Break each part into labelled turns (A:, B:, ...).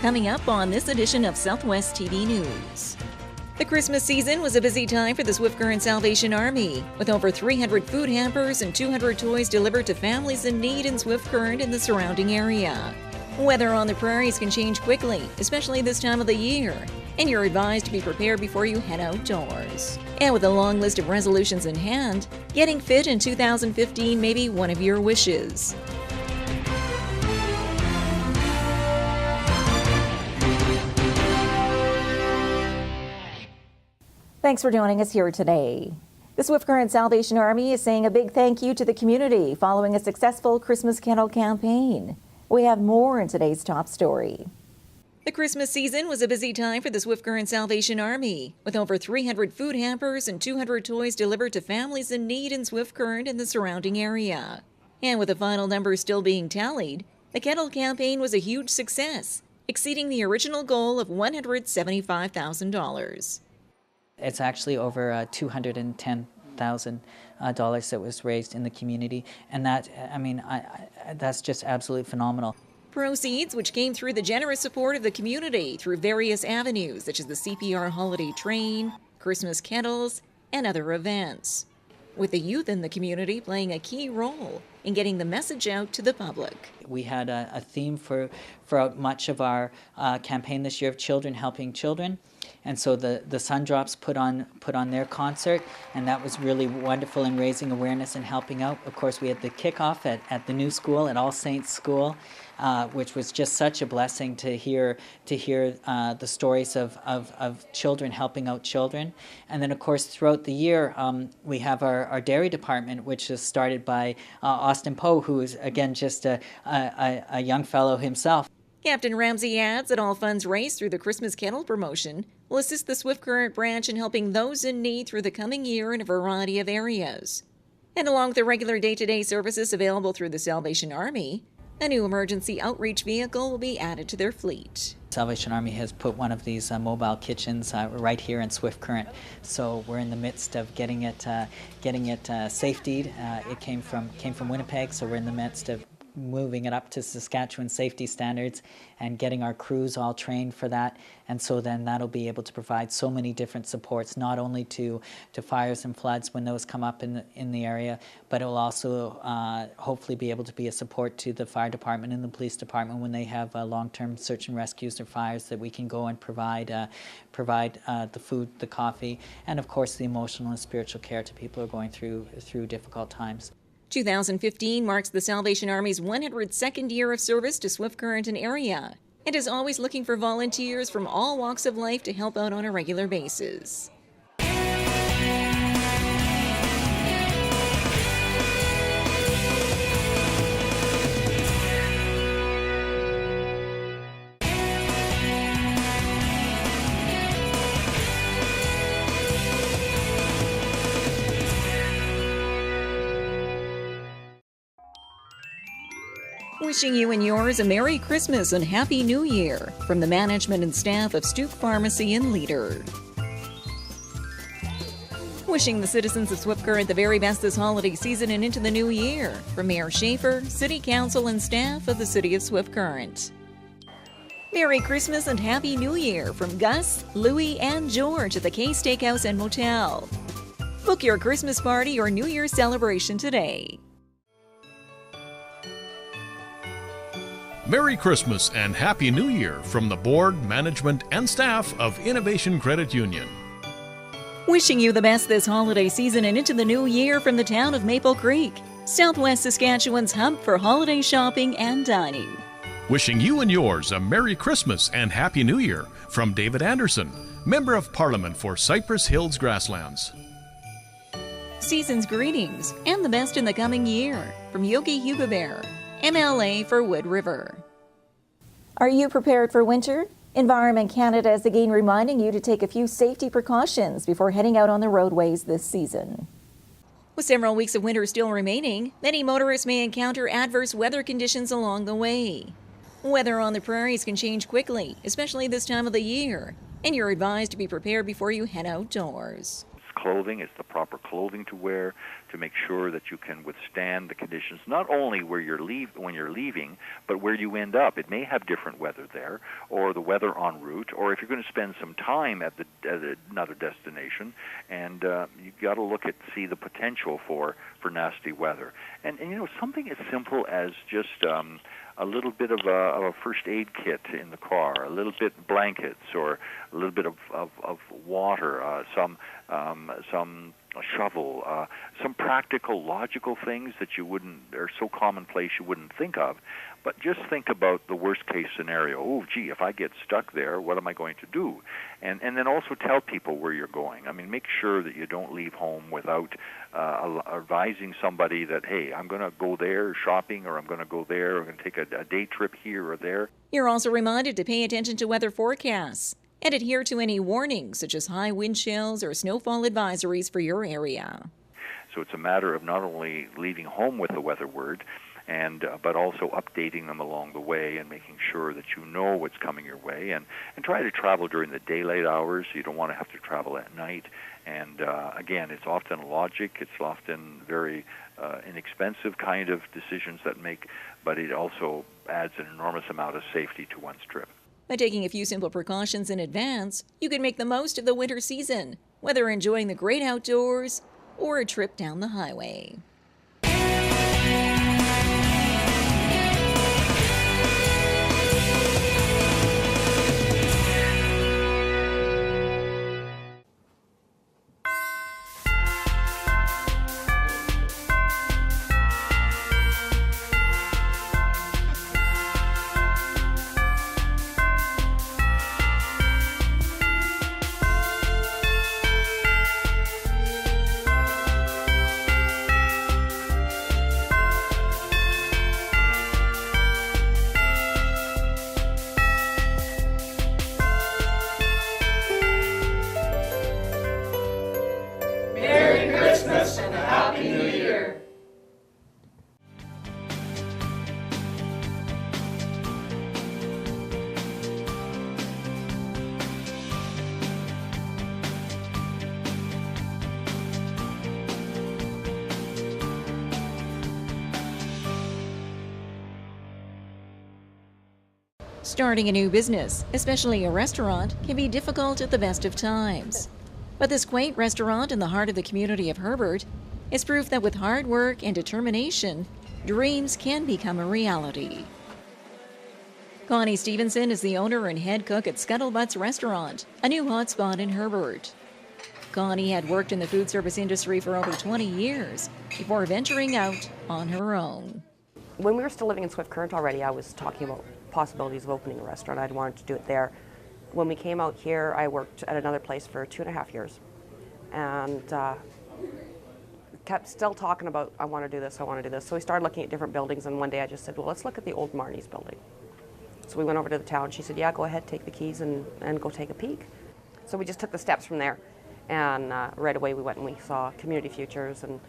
A: Coming up on this edition of Southwest TV News. The Christmas season was a busy time for the Swift Current Salvation Army, with over 300 food hampers and 200 toys delivered to families in need in Swift Current and the surrounding area. Weather on the prairies can change quickly, especially this time of the year, and you're advised to be prepared before you head outdoors. And with a long list of resolutions in hand, getting fit in 2015 may be one of your wishes.
B: Thanks for joining us here today. The Swift Current Salvation Army is saying a big thank you to the community following a successful Christmas candle campaign. We have more in today's top story.
A: The Christmas season was a busy time for the Swift Current Salvation Army, with over 300 food hampers and 200 toys delivered to families in need in Swift Current and the surrounding area. And with the final numbers still being tallied, the candle campaign was a huge success, exceeding the original goal of $175,000.
C: It's actually over $210,000 that was raised in the community, and that's just absolutely phenomenal.
A: Proceeds, which came through the generous support of the community through various avenues such as the CPR Holiday Train, Christmas Kettles, and other events, with the youth in the community playing a key role in getting the message out to the public.
C: We had a theme for much of our campaign this year of children helping children. And so the Sundrops put on their concert, and that was really wonderful in raising awareness and helping out. Of course, we had the kickoff at the new school, at All Saints School, which was just such a blessing to hear the stories of children helping out children. And then, of course, throughout the year, we have our dairy department, which is started by Austin Poe, who is, again, just a young fellow himself.
A: Captain Ramsey adds that all funds raised through the Christmas Kettle promotion will assist the Swift Current branch in helping those in need through the coming year in a variety of areas. And along with the regular day-to-day services available through the Salvation Army, a new emergency outreach vehicle will be added to their fleet.
C: Salvation Army has put one of these mobile kitchens right here in Swift Current, so we're in the midst of getting it safetied. It came from Winnipeg, so we're in the midst of moving it up to Saskatchewan safety standards and getting our crews all trained for that. And so then that'll be able to provide so many different supports, not only to fires and floods when those come up in the area, but it will also hopefully be able to be a support to the fire department and the police department when they have long-term search and rescues or fires, that we can go and provide the food, the coffee, and of course the emotional and spiritual care to people who are going through difficult times.
A: 2015 marks the Salvation Army's 102nd year of service to Swift Current and area, and is always looking for volunteers from all walks of life to help out on a regular basis. Wishing you and yours a Merry Christmas and Happy New Year from the management and staff of Stoup Pharmacy in Leader. Wishing the citizens of Swift Current the very best this holiday season and into the new year from Mayor Schaefer, City Council, and staff of the City of Swift Current. Merry Christmas and Happy New Year from Gus, Louie, and George at the K Steakhouse and Motel. Book your Christmas party or New Year's celebration today.
D: Merry Christmas and Happy New Year from the board, management, and staff of Innovation Credit Union.
A: Wishing you the best this holiday season and into the new year from the town of Maple Creek, Southwest Saskatchewan's hub for holiday shopping and dining.
D: Wishing you and yours a Merry Christmas and Happy New Year from David Anderson, Member of Parliament for Cypress Hills Grasslands.
A: Season's greetings and the best in the coming year from Yogi Hugabear, MLA for Wood River.
B: Are you prepared for winter? Environment Canada is again reminding you to take a few safety precautions before heading out on the roadways this season.
A: With several weeks of winter still remaining, many motorists may encounter adverse weather conditions along the way. Weather on the prairies can change quickly, especially this time of the year, and you're advised to be prepared before you head outdoors.
E: Clothing is the proper clothing to wear to make sure that you can withstand the conditions, not only when you're leaving, but where you end up. It may have different weather there, or the weather en route, or if you're going to spend some time at another destination, and you got to see the potential for nasty weather. And something as simple as just a little bit of a first aid kit in the car, a little bit of blankets, or a little bit of water, some a shovel, some practical, logical things that are so commonplace you wouldn't think of. But just think about the worst case scenario. Oh, gee, if I get stuck there, what am I going to do? And then also tell people where you're going. I mean, make sure that you don't leave home without advising somebody that, hey, I'm going to go there shopping, or I'm going to go there, or I'm going to take a day trip here or there.
A: You're also reminded to pay attention to weather forecasts and adhere to any warnings such as high wind chills or snowfall advisories for your area.
E: So it's a matter of not only leaving home with the weather word, but also updating them along the way and making sure that you know what's coming your way, and try to travel during the daylight hours. You don't want to have to travel at night. And again, it's often logic. It's often very inexpensive kind of decisions that make, but it also adds an enormous amount of safety to one's trip.
A: By taking a few simple precautions in advance, you can make the most of the winter season, whether enjoying the great outdoors or a trip down the highway. Starting a new business, especially a restaurant, can be difficult at the best of times. But this quaint restaurant in the heart of the community of Herbert is proof that with hard work and determination, dreams can become a reality. Connie Stevenson is the owner and head cook at Scuttlebutts Restaurant, a new hotspot in Herbert. Connie had worked in the food service industry for over 20 years before venturing out on her own.
F: When we were still living in Swift Current already, I was talking about possibilities of opening a restaurant. I'd wanted to do it there. When we came out here, I worked at another place for 2.5 years, and kept still talking about, I want to do this, I want to do this. So we started looking at different buildings, and one day I just said, well, let's look at the old Marnie's building. So we went over to the town. She said, yeah, go ahead, take the keys and go take a peek. So we just took the steps from there, and right away we went and we saw Community Futures, and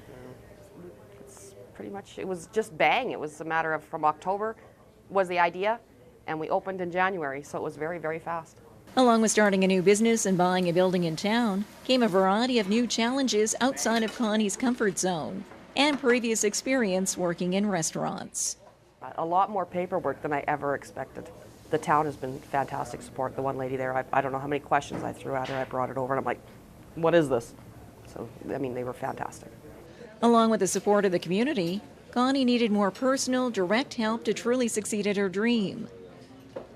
F: it's pretty much, it was just bang. It was a matter of, from October was the idea, and we opened in January, so it was very, very fast.
A: Along with starting a new business and buying a building in town came a variety of new challenges outside of Connie's comfort zone and previous experience working in restaurants.
F: A lot more paperwork than I ever expected. The town has been fantastic support. The one lady there, I don't know how many questions I threw at her. I brought it over, and I'm like, what is this? So, I mean, they were fantastic.
A: Along with the support of the community, Connie needed more personal, direct help to truly succeed at her dream.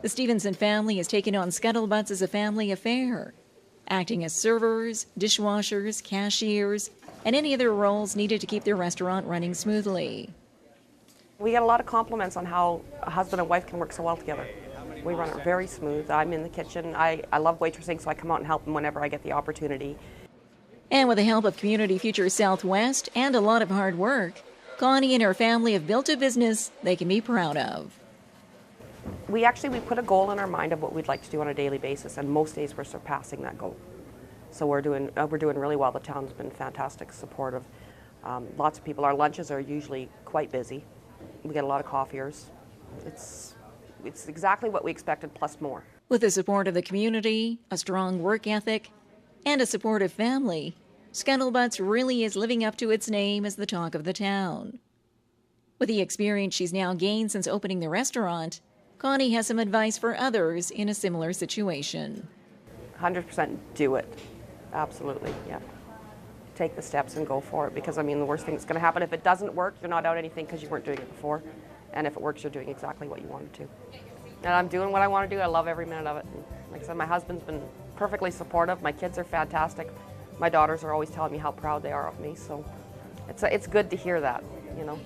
A: The Stevenson family has taken on Scuttlebutts as a family affair, acting as servers, dishwashers, cashiers, and any other roles needed to keep their restaurant running smoothly.
F: We get a lot of compliments on how a husband and wife can work so well together. We run it very smooth. I'm in the kitchen. I love waitressing, so I come out and help them whenever I get the opportunity.
A: And with the help of Community Futures Southwest and a lot of hard work, Connie and her family have built a business they can be proud of.
F: We put a goal in our mind of what we'd like to do on a daily basis, and most days we're surpassing that goal. So we're doing really well. The town's been fantastic, supportive. Lots of people. Our lunches are usually quite busy. We get a lot of coffeeers. It's exactly what we expected, plus more.
A: With the support of the community, a strong work ethic, and a supportive family, Scuttlebutts really is living up to its name as the talk of the town. With the experience she's now gained since opening the restaurant, Connie has some advice for others in a similar situation.
F: 100% do it. Absolutely, yeah. Take the steps and go for it, because I mean the worst thing that's going to happen, if it doesn't work, you're not out anything because you weren't doing it before. And if it works, you're doing exactly what you wanted to. And I'm doing what I want to do. I love every minute of it. And like I said, my husband's been perfectly supportive. My kids are fantastic. My daughters are always telling me how proud they are of me. So it's good to hear that, you know.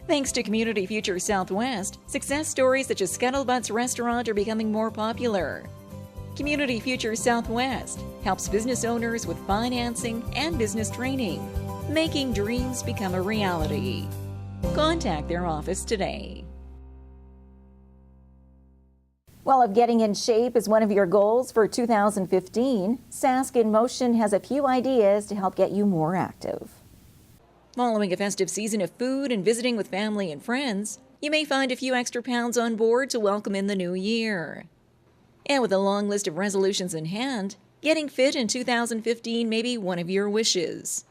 A: Thanks to Community Future Southwest, success stories such as Scuttlebutts Restaurant are becoming more popular. Community Future Southwest helps business owners with financing and business training, making dreams become a reality. Contact their office today.
B: Well, if getting in shape is one of your goals for 2015, Sask in Motion has a few ideas to help get you more active.
A: Following a festive season of food and visiting with family and friends, you may find a few extra pounds on board to welcome in the new year. And with a long list of resolutions in hand, getting fit in 2015 may be one of your wishes.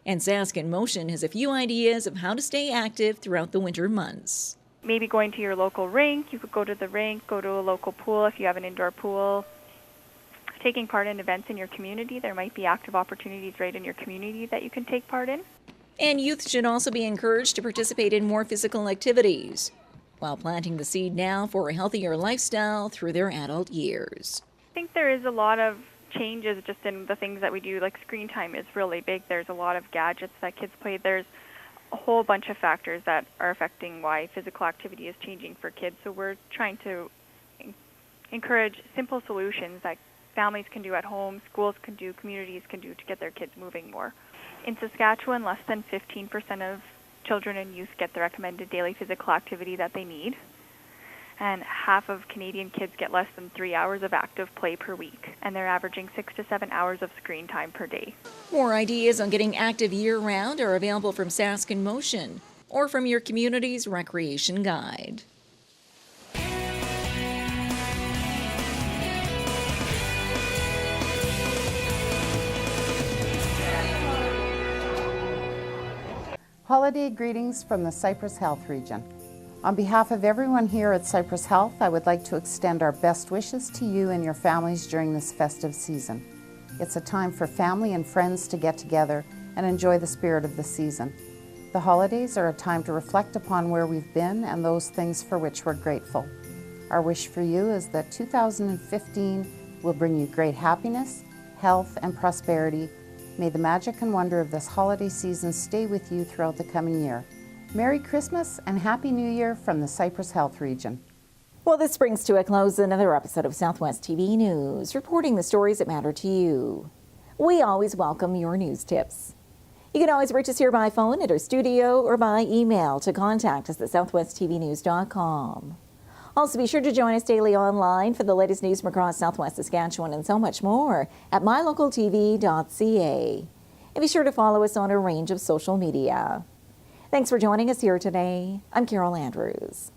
A: And Sask in Motion has a few ideas of how to stay active throughout the winter months.
G: Maybe going to your local rink. You could go to the rink, go to a local pool if you have an indoor pool. Taking part in events in your community. There might be active opportunities right in your community that you can take part in.
A: And youth should also be encouraged to participate in more physical activities, while planting the seed now for a healthier lifestyle through their adult years.
G: I think there is a lot of changes just in the things that we do, like screen time is really big. There's a lot of gadgets that kids play. There's a whole bunch of factors that are affecting why physical activity is changing for kids. So we're trying to encourage simple solutions that families can do at home, schools can do, communities can do to get their kids moving more. In Saskatchewan, less than 15% of children and youth get the recommended daily physical activity that they need. And half of Canadian kids get less than 3 hours of active play per week. And they're averaging 6 to 7 hours of screen time per day.
A: More ideas on getting active year-round are available from Sask in Motion or from your community's recreation guide.
H: Holiday greetings from the Cypress Health region. On behalf of everyone here at Cypress Health, I would like to extend our best wishes to you and your families during this festive season. It's a time for family and friends to get together and enjoy the spirit of the season. The holidays are a time to reflect upon where we've been and those things for which we're grateful. Our wish for you is that 2015 will bring you great happiness, health, and prosperity. May the magic and wonder of this holiday season stay with you throughout the coming year. Merry Christmas and Happy New Year from the Cypress Health region.
B: Well, this brings to a close another episode of Southwest TV News, reporting the stories that matter to you. We always welcome your news tips. You can always reach us here by phone at our studio or by email to contact us at southwesttvnews.com. Also, be sure to join us daily online for the latest news from across Southwest Saskatchewan and so much more at mylocaltv.ca. And be sure to follow us on a range of social media. Thanks for joining us here today. I'm Carol Andrews.